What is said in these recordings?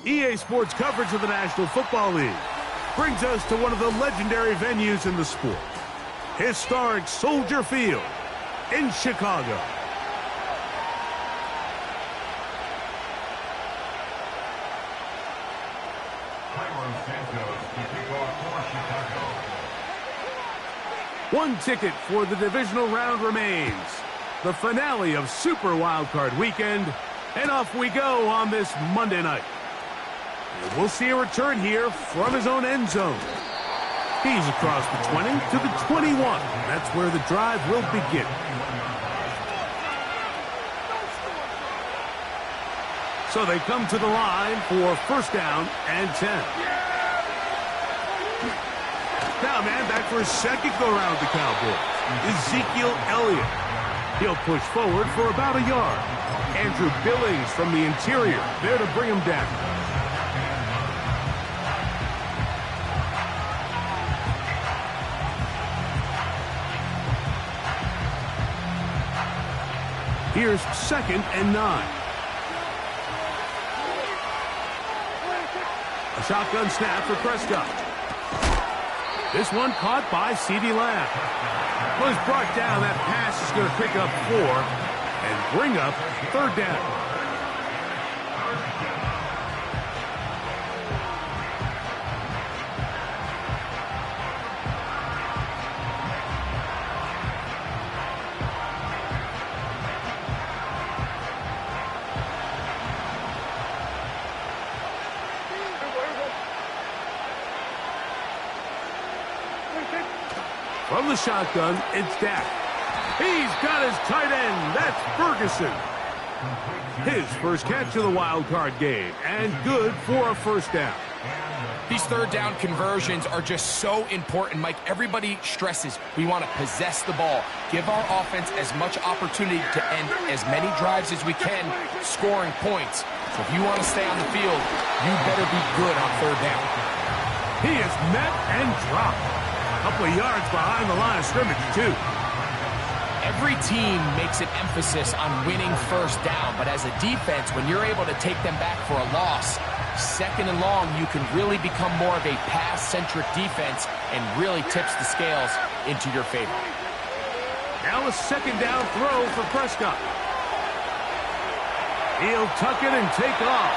EA Sports coverage of the National Football League brings us to one of the legendary venues in the sport, historic Soldier Field in Chicago. One ticket for the divisional round remains. The finale of Super Wildcard Weekend, and off we go on this Monday night. And we'll see a return here from his own end zone. He's across the 20 to the 21. That's where the drive will begin. So they come to the line for first down and 10. Now, man, back for his second go-around with the Cowboys. Ezekiel Elliott. He'll push forward for about a yard. Andrew Billings from the interior, there to bring him down. Here's 2nd and 9. A shotgun snap for Prescott. This one caught by CeeDee Lamb. Was brought down. That pass is going to pick up 4 and bring up 3rd down. From the shotgun, it's Dak. He's got his tight end. That's Ferguson. His first catch of the wild card game, and good for a first down. These third down conversions are just so important, Mike. Everybody stresses we want to possess the ball, give our offense as much opportunity to end as many drives as we can, scoring points. So if you want to stay on the field, you better be good on third down. He is met and dropped. Couple of yards behind the line of scrimmage, too. Every team makes an emphasis on winning first down, but as a defense, when you're able to take them back for a loss, 2nd and long, you can really become more of a pass-centric defense and really tips the scales into your favor. Now a 2nd down throw for Prescott. He'll tuck it and take off.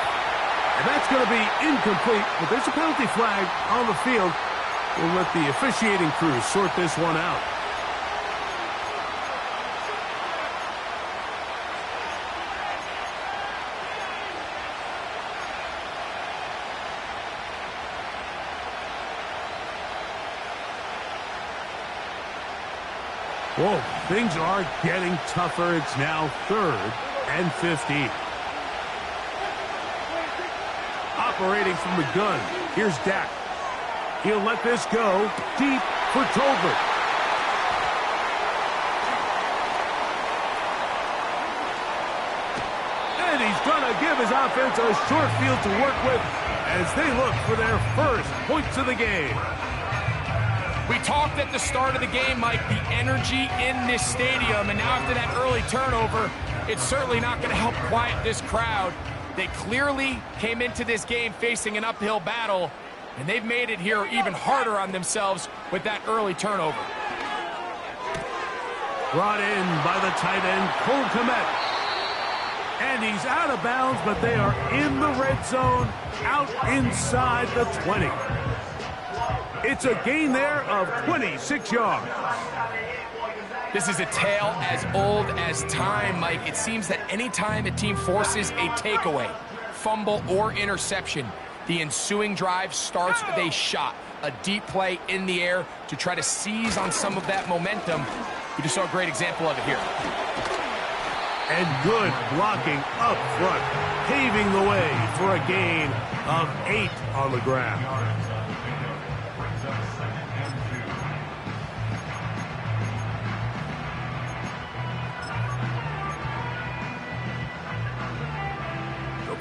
And that's going to be incomplete, but there's a penalty flag on the field. We'll let the officiating crew sort this one out. Whoa, things are getting tougher. It's now 3rd and 15. Operating from the gun, here's Dak. He'll let this go deep for Tolbert. And he's going to give his offense a short field to work with as they look for their first points of the game. We talked at the start of the game, Mike, the energy in this stadium, and now after that early turnover, it's certainly not going to help quiet this crowd. They clearly came into this game facing an uphill battle, and they've made it here even harder on themselves with that early turnover. Brought in by the tight end, Cole Kmet. And he's out of bounds, but they are in the red zone, out inside the 20. It's a gain there of 26 yards. This is a tale as old as time, Mike. It seems that any time a team forces a takeaway, fumble, or interception, the ensuing drive starts with a shot, a deep play in the air to try to seize on some of that momentum. We just saw a great example of it here. And good blocking up front, paving the way for a gain of 8 on the ground.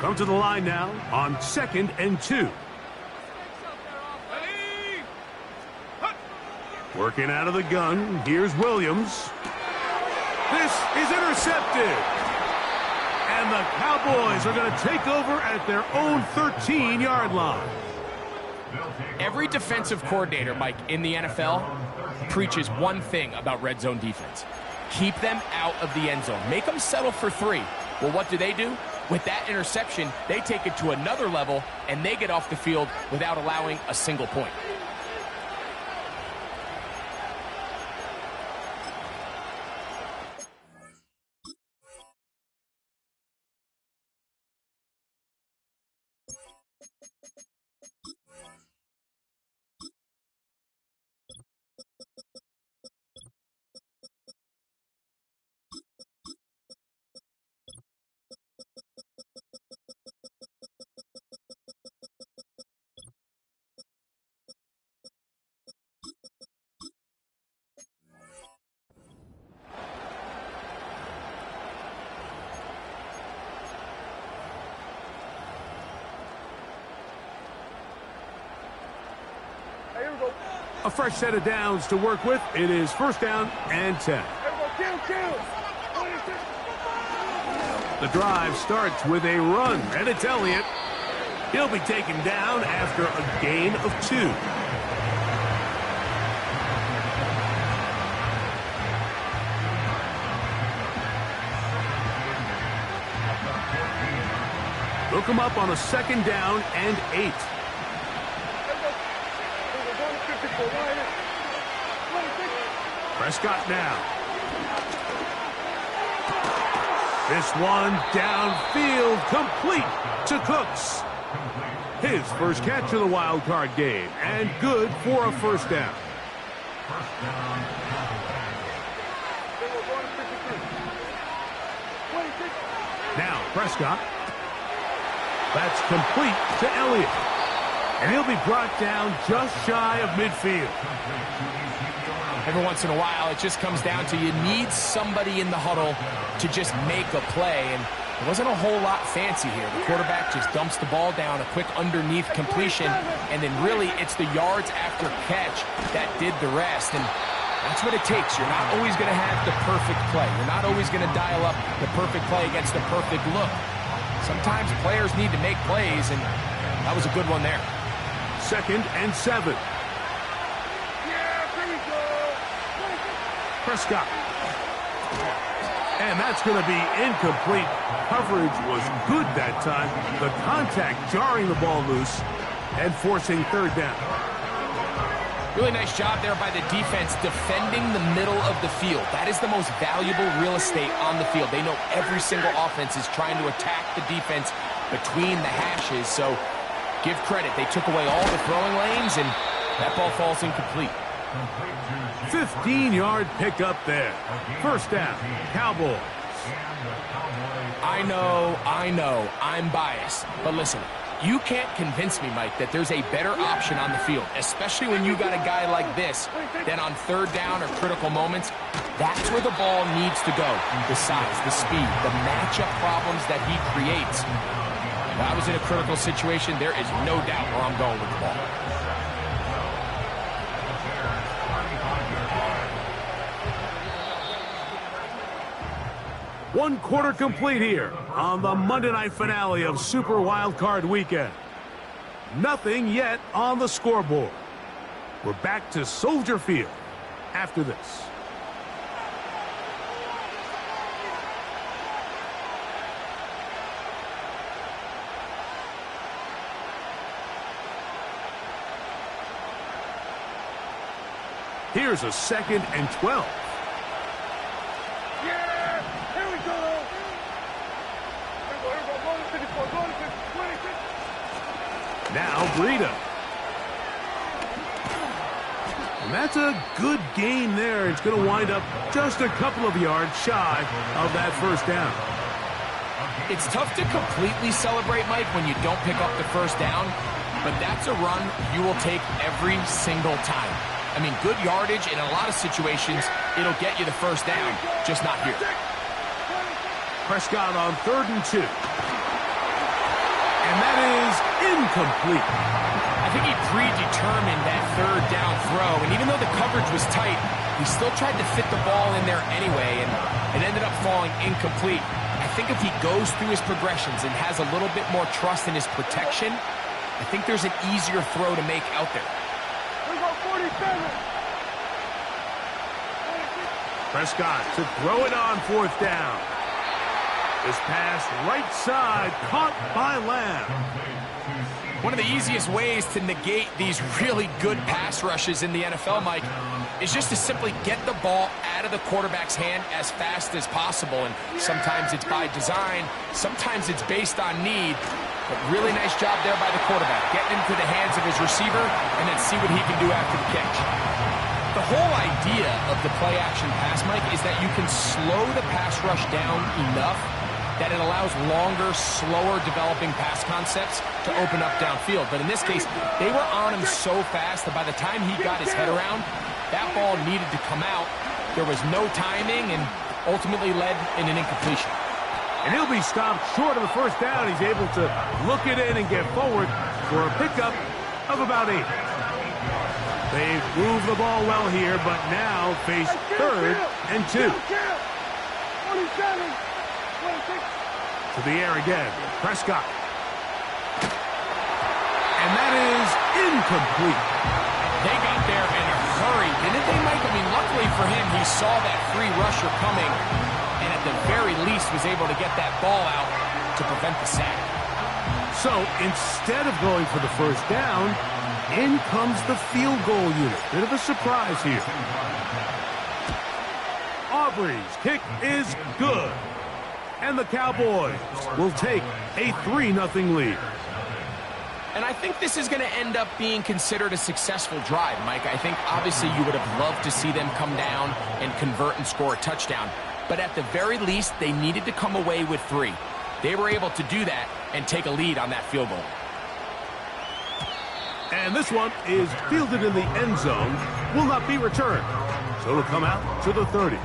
Come to the line now on 2nd and 2. Working out of the gun, here's Williams. This is intercepted. And the Cowboys are going to take over at their own 13-yard line. Every defensive coordinator, Mike, in the NFL preaches one thing about red zone defense. Keep them out of the end zone. Make them settle for 3. Well, what do? With that interception, they take it to another level, and they get off the field without allowing a single point. A fresh set of downs to work with. It is 1st down and 10. The drive starts with a run, and it's Elliott. He'll be taken down after a gain of 2. Look him up on a 2nd down and 8. Prescott now. This one downfield, complete to Cooks. His first catch of the wild card game, and good for a 1st down. Now Prescott. That's complete to Elliott. And he'll be brought down just shy of midfield. Every once in a while, it just comes down to you need somebody in the huddle to just make a play. And it wasn't a whole lot fancy here. The quarterback just dumps the ball down, a quick underneath completion, and then really it's the yards after catch that did the rest. And that's what it takes. You're not always going to have the perfect play. You're not always going to dial up the perfect play against the perfect look. Sometimes players need to make plays, and that was a good one there. 2nd and 7. Prescott. And that's going to be incomplete. Coverage was good that time. The contact jarring the ball loose and forcing 3rd down. Really nice job there by the defense defending the middle of the field. That is the most valuable real estate on the field. They know every single offense is trying to attack the defense between the hashes. So give credit. They took away all the throwing lanes, and that ball falls incomplete. 15-yard pickup there. 1st down, Cowboys. I know, I'm biased. But listen, you can't convince me, Mike, that there's a better option on the field, especially when you got a guy like this, that on 3rd down or critical moments, that's where the ball needs to go. The size, the speed, the matchup problems that he creates. If I was in a critical situation, there is no doubt where I'm going with the ball. One quarter complete here on the Monday night finale of Super Wildcard Weekend. Nothing yet on the scoreboard. We're back to Soldier Field after this. Here's a 2nd and 12. Now Breida. And that's a good gain there. It's going to wind up just a couple of yards shy of that 1st down. It's tough to completely celebrate, Mike, when you don't pick up the 1st down, but that's a run you will take every single time. I mean, good yardage in a lot of situations, it'll get you the 1st down, just not here. Prescott on 3rd and 2. And that is incomplete. I think he predetermined that 3rd down throw, and even though the coverage was tight, he still tried to fit the ball in there anyway, and it ended up falling incomplete. I think if he goes through his progressions and has a little bit more trust in his protection, I think there's an easier throw to make out there. Prescott to throw it on 4th down. This pass right side, caught by Lamb. One of the easiest ways to negate these really good pass rushes in the NFL, Mike, is just to simply get the ball out of the quarterback's hand as fast as possible. And sometimes it's by design, sometimes it's based on need. But really nice job there by the quarterback, getting into the hands of his receiver and then see what he can do after the catch. The whole idea of the play-action pass, Mike, is that you can slow the pass rush down enough that it allows longer, slower developing pass concepts to open up downfield. But in this case, they were on him so fast that by the time he got his head around, that ball needed to come out. There was no timing and ultimately led in an incompletion. And he'll be stopped short of the 1st down. He's able to look it in and get forward for a pickup of about 8. They've moved the ball well here, but now face 3rd and 2. To the air again, Prescott. And that is incomplete. They got there in a hurry, didn't they, Mike? I mean, luckily for him, he saw that free rusher coming and at the very least was able to get that ball out to prevent the sack. So instead of going for the 1st down, in comes the field goal unit. Bit of a surprise here. Aubrey's kick is good. And the Cowboys will take a 3-0 lead. And I think this is going to end up being considered a successful drive, Mike. I think obviously you would have loved to see them come down and convert and score a touchdown. But at the very least, they needed to come away with 3. They were able to do that and take a lead on that field goal. And this one is fielded in the end zone, will not be returned. So it'll come out to the 30.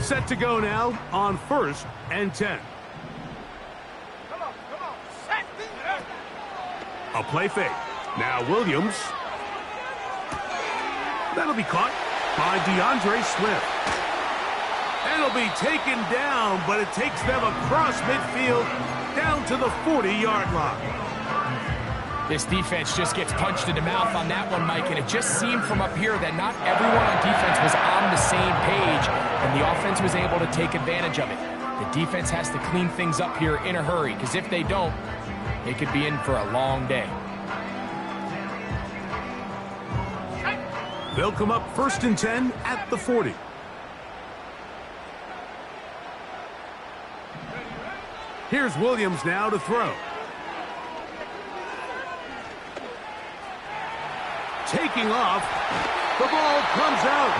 Set to go now on 1st and 10. A play fake. Now Williams. That'll be caught by DeAndre Swift. And it'll be taken down, but it takes them across midfield down to the 40-yard line. This defense just gets punched in the mouth on that one, Mike, and it just seemed from up here that not everyone on defense was on the same page, and the offense was able to take advantage of it. The defense has to clean things up here in a hurry, because if they don't, they could be in for a long day. They'll come up 1st and 10 at the 40. Here's Williams now to throw. Taking off, the ball comes out.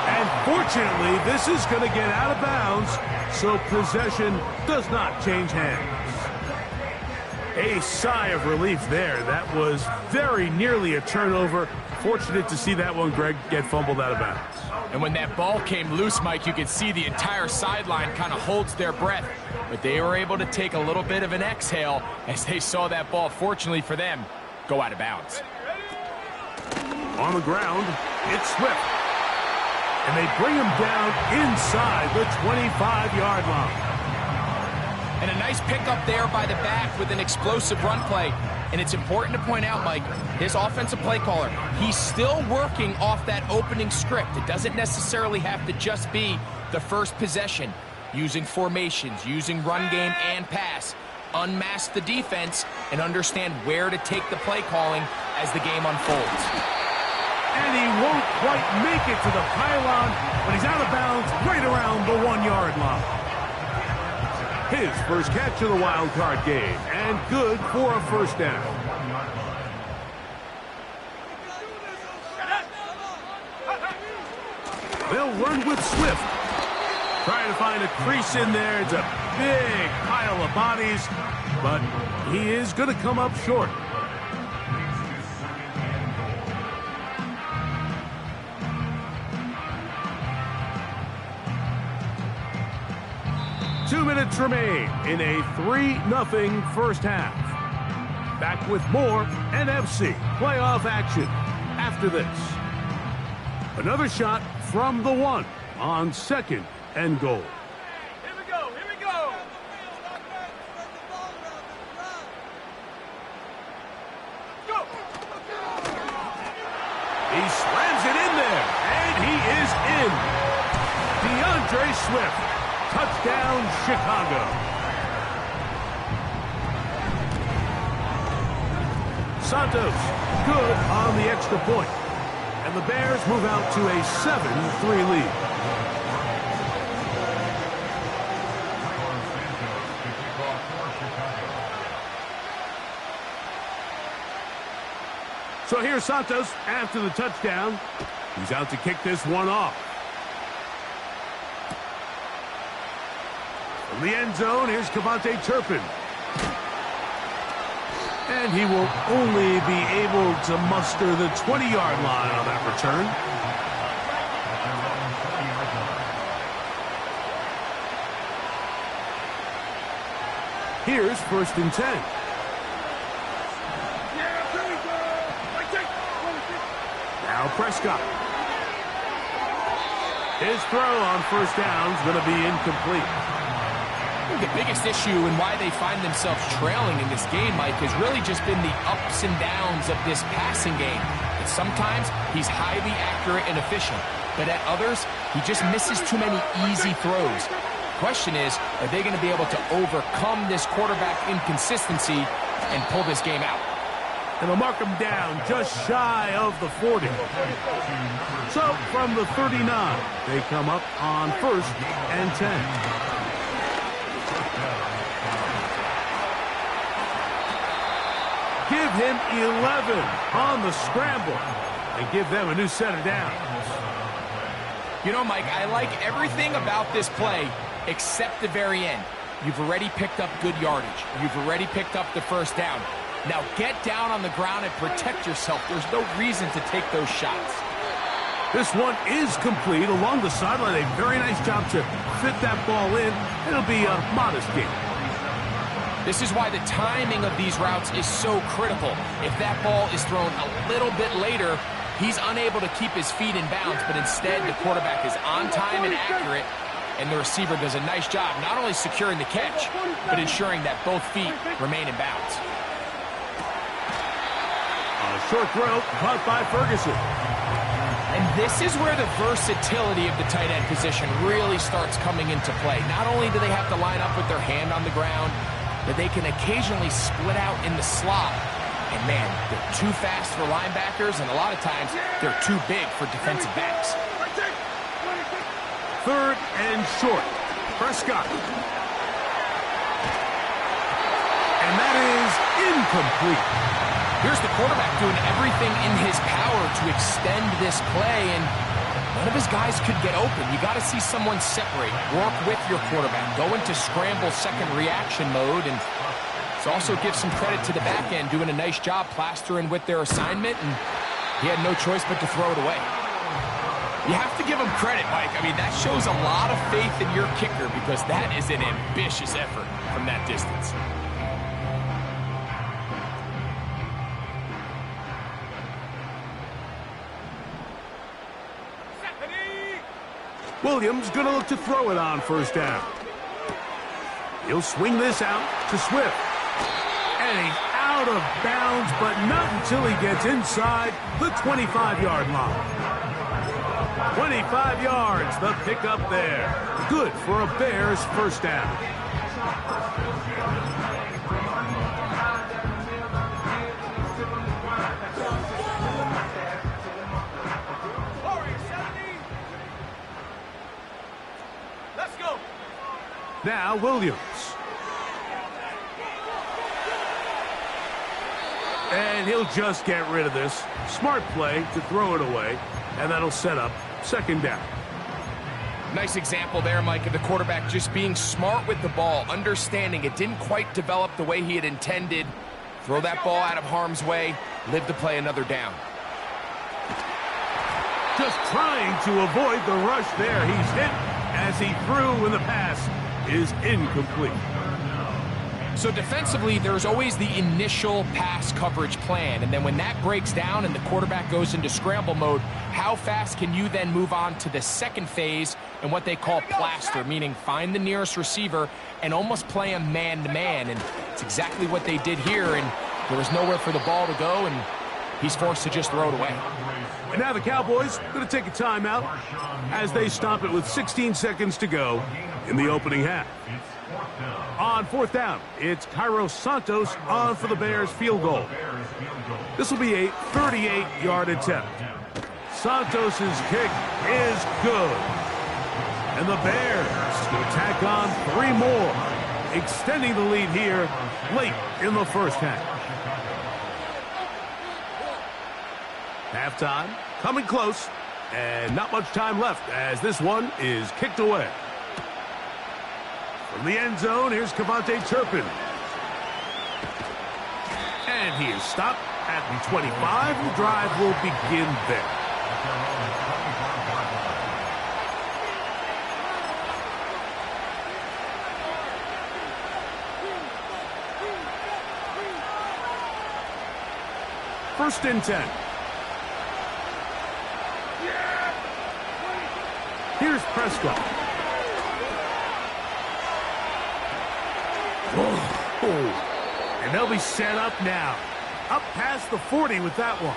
And fortunately, this is going to get out of bounds, so possession does not change hands. A sigh of relief there. That was very nearly a turnover. Fortunate to see that one, Greg, get fumbled out of bounds. And when that ball came loose, Mike, you could see the entire sideline kind of holds their breath. But they were able to take a little bit of an exhale as they saw that ball, fortunately for them, go out of bounds. On the ground, it's Swift. And they bring him down inside the 25-yard line. And a nice pickup there by the back with an explosive run play. And it's important to point out, Mike, this offensive play caller, he's still working off that opening script. It doesn't necessarily have to just be the first possession. Using formations, using run game and pass. Unmask the defense and understand where to take the play calling as the game unfolds. And he won't quite make it to the pylon, but he's out of bounds right around the 1-yard line. His first catch of the wild card game, and good for a 1st down. They'll run with Swift. Trying to find a crease in there. It's a big pile of bodies, but he is going to come up short. Two minutes remain in a 3-0 first half. Back with more NFC playoff action after this. Another shot from the 1 on 2nd and goal. Here we go, here we go. Go. He slams it in there, and he is in. DeAndre Swift, touchdown Chicago. Santos, good on the extra point. And the Bears move out to a 7-3 lead. So here's Santos after the touchdown. He's out to kick this one off. From the end zone, here's Cavante Turpin. And he will only be able to muster the 20-yard line on that return. Here's 1st and 10. Now Prescott. His throw on 1st down is going to be incomplete. The biggest issue and why they find themselves trailing in this game, Mike, has really just been the ups and downs of this passing game. And sometimes he's highly accurate and efficient, but at others, he just misses too many easy throws. The question is, are they going to be able to overcome this quarterback inconsistency and pull this game out? And they'll mark him down just shy of the 40. So from the 39, they come up on 1st and 10. Give him 11 on the scramble and give them a new set of downs. You know, Mike, I like everything about this play except the very end. You've already picked up good yardage. You've already picked up the 1st down. Now get down on the ground and protect yourself. There's no reason to take those shots. This one is complete along the sideline. A very nice job to fit that ball in. It'll be a modest gain. This is why the timing of these routes is so critical. If that ball is thrown a little bit later, he's unable to keep his feet in bounds, but instead the quarterback is on time and accurate, and the receiver does a nice job not only securing the catch, but ensuring that both feet remain in bounds. A short throw caught by Ferguson. And this is where the versatility of the tight end position really starts coming into play. Not only do they have to line up with their hand on the ground, but they can occasionally split out in the slot. And man, they're too fast for linebackers, and a lot of times they're too big for defensive backs. 3rd and short. Prescott. And that is incomplete. Here's the quarterback doing everything in his power to extend this play, and none of his guys could get open. You got to see someone separate, work with your quarterback, go into scramble second reaction mode, and also give some credit to the back end, doing a nice job plastering with their assignment, and he had no choice but to throw it away. You have to give him credit, Mike. I mean, that shows a lot of faith in your kicker because that is an ambitious effort from that distance. Williams going to look to throw it on 1st down. He'll swing this out to Swift. And he's out of bounds, but not until he gets inside the 25-yard line. 25 yards, the pickup there. Good for a Bears 1st down. Now Williams. And he'll just get rid of this. Smart play to throw it away, and that'll set up 2nd down. Nice example there, Mike, of the quarterback just being smart with the ball, understanding it didn't quite develop the way he had intended. Throw that ball out of harm's way, live to play another down. Just trying to avoid the rush there. He's hit as he threw when the pass is incomplete. So defensively, there's always the initial pass coverage plan, and then when that breaks down and the quarterback goes into scramble mode, How fast can you then move on to the second phase and what they call plaster, meaning find the nearest receiver and almost play him man-to-man? And it's exactly what they did here, and there was nowhere for the ball to go, and he's forced to just throw it away. And now the Cowboys going to take a timeout as they stop it with 16 seconds to go in the opening half. On fourth down, it's Cairo Santos on for the Bears field goal. This will be a 38-yard attempt. Santos' kick is good. And the Bears going to tack on 3 more, extending the lead here late in the first half. Halftime coming close, and not much time left as this one is kicked away. From the end zone, here's Kevontae Turpin. And he is stopped at the 25. The drive will begin there. First and 10. Here's Prescott. And they'll be set up now. Up past the 40 with that one.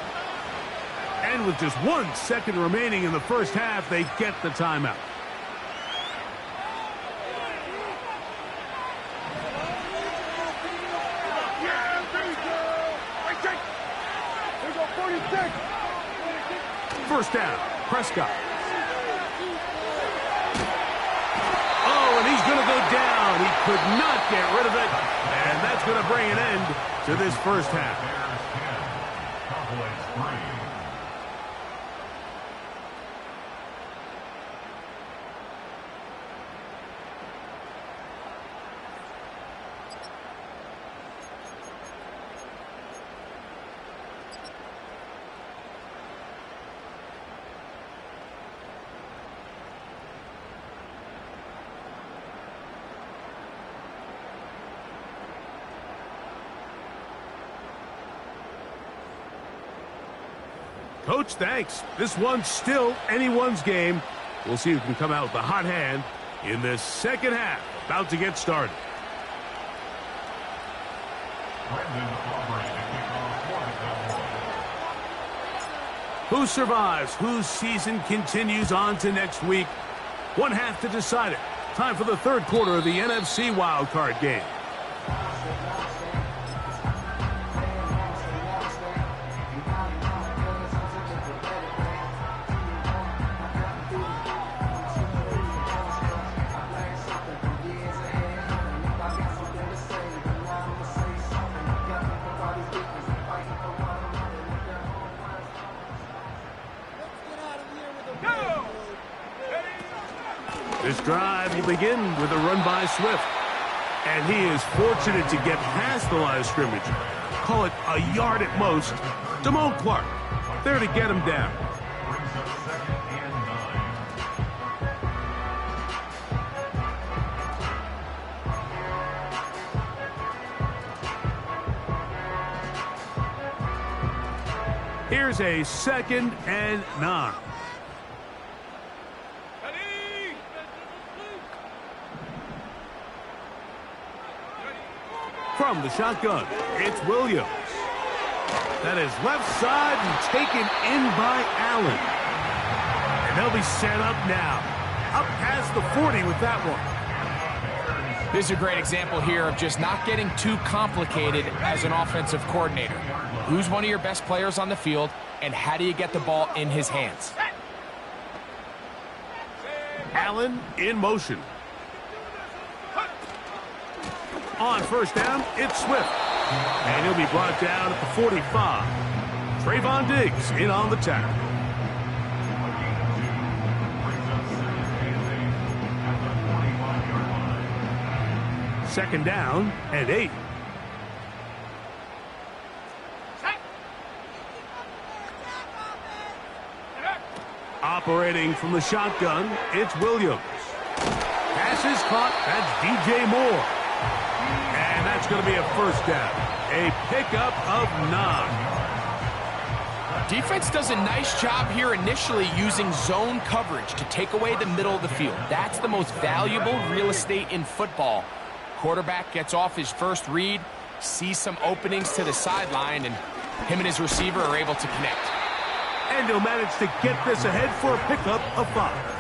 And with just 1 second remaining in the first half, they get the timeout. First down, Prescott. Oh, and he's going to go down. He could not get rid of it. And that's going to bring an end to this first half. Coach, thanks. This one's still anyone's game. We'll see who can come out with the hot hand in this second half. About to get started. Who survives? Whose season continues on to next week? One half to decide it. Time for the third quarter of the NFC wildcard game. This drive will begin with a run by Swift. And he is fortunate to get past the line of scrimmage. Call it a yard at most. Damone Clark there to get him down. Here's a 2nd and 9. From the shotgun, it's Williams. That is left side and taken in by Allen. And they'll be set up now. Up past the 40 with that one. This is a great example here of just not getting too complicated as an offensive coordinator. Who's one of your best players on the field, and how do you get the ball in his hands? Allen in motion. On first down, it's Swift. And he'll be brought down at the 45. Trayvon Diggs in on the tackle. Second down and 8. Operating from the shotgun, it's Williams. Pass is caught. That's DJ Moore. And that's going to be a first down. A pickup of 9. Defense does a nice job here initially using zone coverage to take away the middle of the field. That's the most valuable real estate in football. Quarterback gets off his first read, sees some openings to the sideline, and him and his receiver are able to connect. And he'll manage to get this ahead for a pickup of 5.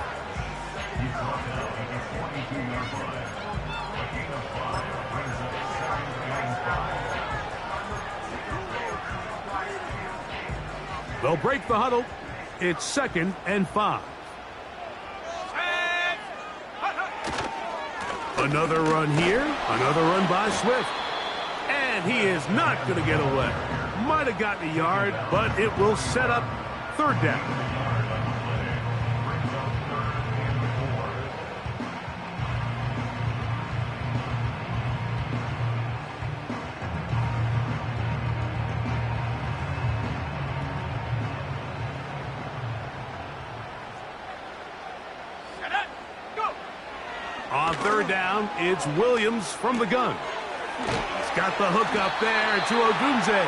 They'll break the huddle. It's 2nd and 5. Another run here. Another run by Swift. And he is not going to get away. Might have gotten a yard, but it will set up 3rd down. On 3rd down, it's Williams from the gun. He's got the hook up there to Odunze.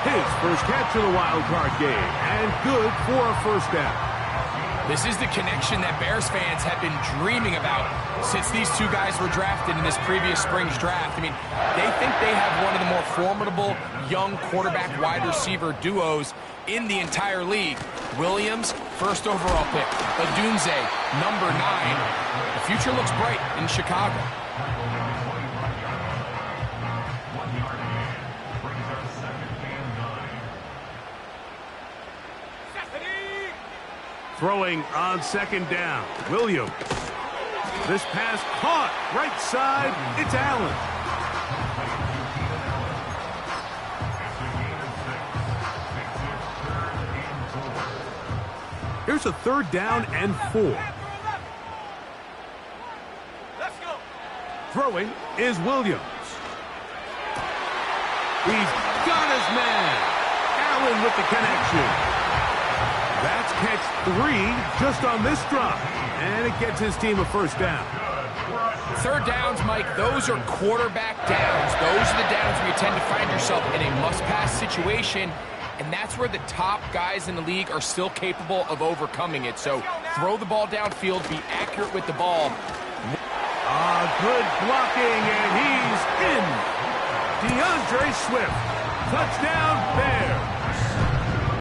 His first catch of the wild card game, and good for a 1st down. This is the connection that Bears fans have been dreaming about since these two guys were drafted in this previous spring's draft. I mean, they think they have one of the more formidable young quarterback wide receiver duos in the entire league. Williams, 1st overall pick. Odunze, number 9. The future looks bright in Chicago. Throwing on 2nd down, Williams. This pass caught right side. It's Allen. Here's a 3rd down and 4. Let's go. Throwing is Williams. He's got his man. Allen with the connection. That's catch 3 just on this drop. And it gets his team a 1st down. 3rd downs, Mike, those are quarterback downs. Those are the downs where you tend to find yourself in a must-pass situation. And that's where the top guys in the league are still capable of overcoming it. So throw the ball downfield, be accurate with the ball. Good blocking, and he's in. DeAndre Swift. Touchdown, Bears.